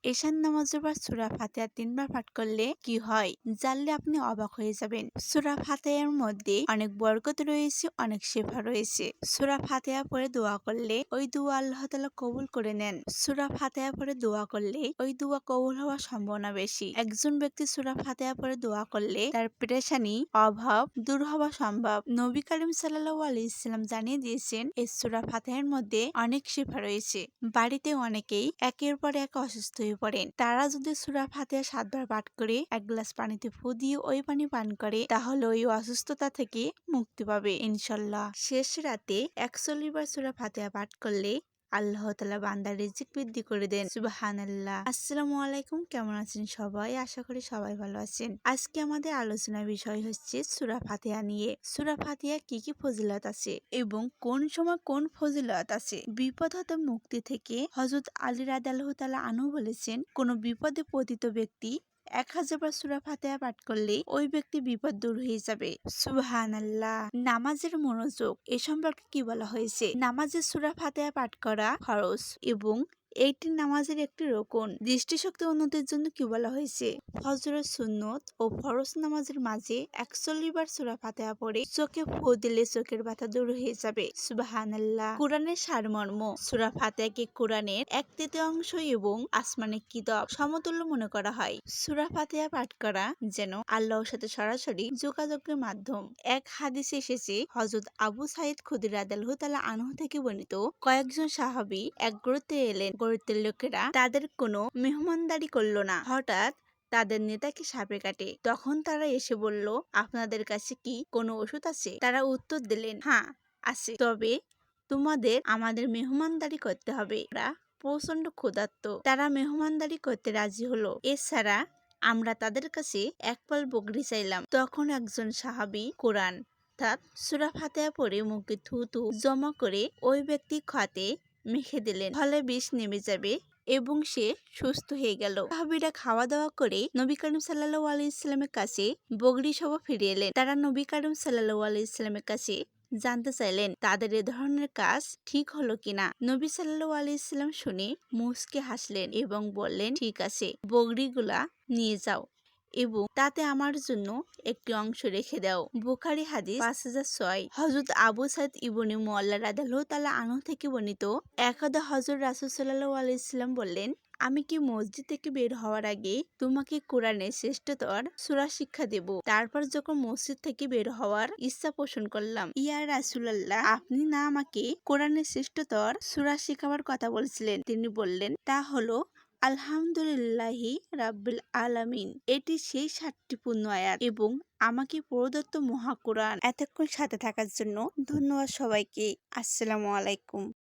এশার নামাজের পর সূরা ফাতিহা ৩ বার পাঠ করলে কি হয় জানলে আপনি অবাক হয়ে যাবেন। সূরা ফাতিহার মধ্যে অনেক বরকত রয়েছে, অনেক শেফা রয়েছে। সূরা ফাতিহা পড়ে দোয়া করলে ওই দোয়া আল্লাহ তাআলা কবুল করে নেন। সূরা ফাতিহা পড়ে দোয়া করলে ওই দোয়া কবুল হওয়ার সম্ভাবনা বেশি। একজন ব্যক্তি সূরা ফাতিহা পড়ে দোয়া করলে তার পেরেশানি, অভাব দূর হওয়া সম্ভব। নবী করিম সাল্লাল্লাহু আলাইহি ওয়াসাল্লাম জানিয়ে দিয়েছেন এই সূরা ফাতিহার মধ্যে অনেক শেফা রয়েছে। বাড়িতে অনেকেই একের পর এক অসুস্থ হয়ে পড়েন। তারা যদি সূরা ফাতিহা ৭ বার পাঠ করে এক গ্লাস পানিতে ফু দিয়ে ওই পানি পান করে তাহলে ওই অসুস্থতা থেকে মুক্তি পাবে ইনশাল্লাহ। শেষ রাতে ৪১ বার সূরা ফাতিহা পাঠ করলে আল্লাহ তাআলা বান্দার রিজিক বৃদ্ধি করে দেন। সুবহানাল্লাহ। আসসালামু আলাইকুম, কেমন আছেন সবাই? আশা করি সবাই ভালো আছেন। আজকে আমাদের আলোচনার বিষয় হচ্ছে সূরা ফাতিহা নিয়ে। সূরা ফাতিহা কি কি ফজিলত আছে এবং কোন সময় কোন ফজিলত আছে। বিপদ হতে মুক্তি থেকে হযরত আলী রাদিয়াল্লাহু তাআলা আনহু বলেছেন, কোন বিপদে পতিত ব্যক্তি ১০০০ বার সূরা ফাতিহা পাঠ করলে ওই ব্যক্তি বিপদ দূর হয়ে যাবে। সুবহানাল্লাহ। নামাজের মনোযোগ এ সম্পর্কে কি বলা হয়েছে? নামাজে সূরা ফাতিহা পাঠ করা ফরজ এবং এইটি নামাজের একটি রোকন। দৃষ্টিশক্তি উন্নতির জন্য কি বলা হয়েছে? ফজরের সুন্নত ও ফরজ নামাজের মাঝে ৪১ বার সূরা ফাতিহা পড়ে চোখে ফু দিলে চোখের ব্যথা দূর হয়ে যাবে। সুবহানাল্লাহ। কোরআনের সারমর্ম। সূরা ফাতিহাকে কোরআনের ১/৩ এবং আসমানের কিতাব সমতুল্য মনে করা হয়। সূরা ফাতিহা পাঠ করা যেন আল্লাহর সাথে সরাসরি যোগাযোগের মাধ্যম। এক হাদিসে এসেছে, হযরত আবু সাঈদ খুদরী রাদিয়াল্লাহু তাআলা আনহু থেকে বর্ণিত, কয়েকজন সাহাবী এক গর্তে এলেন। গর্তের লোকেরা তাদের কোনো মেহমানদারি করল না। হঠাৎ তাদের নেতাকে সাপে কাটে। তখন তারা এসে বলল, আপনাদের কাছে কি কোনো ওষুধ আছে? তারা উত্তর দিলেন, হ্যাঁ আছে, তবে তোমাদের আমাদের মেহমানদারি করতে হবে। প্রচন্ড ক্ষুধার্ত, তারা মেহমানদারি করতে রাজি হলো। এছাড়া আমরা তাদের কাছে এক পাল বকরি চাইলাম। তখন একজন সাহাবী কোরআন অর্থাৎ সূরা ফাতিহা পড়ে মুখে থুতু জমা করে ওই ব্যক্তি খাতে মেখে দিলেন। ফলে বিষ নেমে যাবে এবং সে সুস্থ হয়ে গেল। সাহাবীরা খাওয়া দাওয়া করে নবী করিম সাল্লাল্লাহু আলাইহি ওয়াসাল্লামের কাছে বকরি সহ ফিরে এলেন। তারা নবী করিম সাল্লাল্লাহু আলাইহি ওয়াসাল্লামের কাছে জানতে চাইলেন তাদের এ ধরনের কাজ ঠিক হলো কিনা। নবী সাল্লাল্লাহু আলাইহি ওয়াসাল্লাম শুনে মুচকে হাসলেন এবং বললেন, ঠিক আছে, বকরিগুলা নিয়ে যাও এবং তাতে আমার জন্য একটি অংশ রেখে দাও। বুখারী হাদিস ৫০০৬। হযরত আবু সাঈদ ইবনে মুআল্লা রাদিয়াল্লাহু তাআলা আনহু থেকে বর্ণিত, একদা হযরত রাসূল সাল্লাল্লাহু আলাইহি ওয়াসাল্লাম বললেন, আমি কি মসজিদ থেকে বের হওয়ার আগে তোমাকে কোরআনের শ্রেষ্ঠতর সূরা শিক্ষা দেব? তারপর যখন মসজিদ থেকে বের হওয়ার ইচ্ছা পোষণ করলাম, ইয়া রাসূলুল্লাহ, আপনি না আমাকে কোরআনের শ্রেষ্ঠতর সূরা শিখাবার কথা বলছিলেন? তিনি বললেন, তা হলো আলহামদুলিল্লাহি রাব্বিল আলামিন। এটি সেই ৭টি পূর্ণ আয়াত এবং আমাকে প্রদত্ত মহা কোরআন। এতক্ষণ সাথে থাকার জন্য ধন্যবাদ সবাইকে। আসসালামু আলাইকুম।